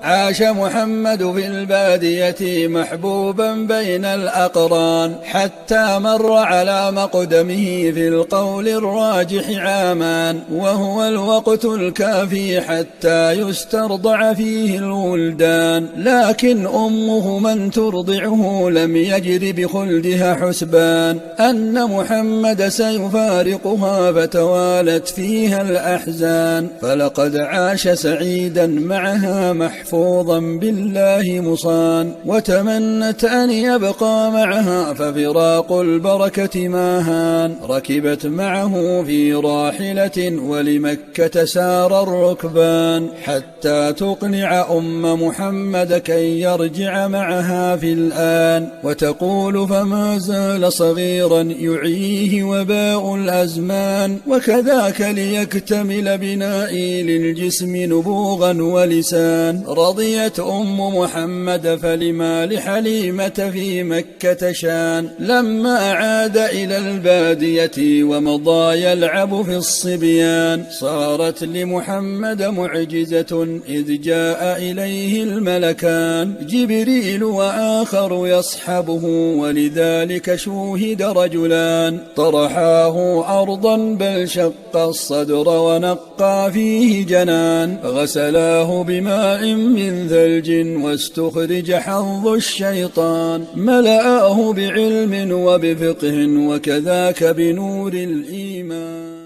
عاش محمد في البادية محبوبا بين الأقران، حتى مر على مقدمه في القول الراجح عامان، وهو الوقت الكافي حتى يسترضع فيه الولدان. لكن أمه من ترضعه لم يجر بخلدها حسبان أن محمد سيفارقها، فتوالت فيها الأحزان. فلقد عاش سعيدا معها محفوظا بالله مصان، وتمنت أن يبقى معها ففراق البركة ما هان. ركبت معه في راحلة ولمكة سار الركبان، حتى تقنع أم محمد كي يرجع معها في الآن، وتقول فما زال صغيرا يعيه وباء الأزمان، وكذاك ليكتمل بنائي للجسم نبوغا ولسان. رضيت أم محمد فلما لحليمة في مكة شان، لما عاد إلى البادية ومضى يلعب في الصبيان. صارت لمحمد معجزة إذ جاء إليه الملكان، جبريل وآخر يصحبه، ولذلك شوهد رجلان. طرحاه أرضا بل شق الصدر ونقى فيه جنان، غسلاه بماء من ثلج واستخرج حظ الشيطان. ملأه بعلم وبفقه وكذاك بنور الإيمان.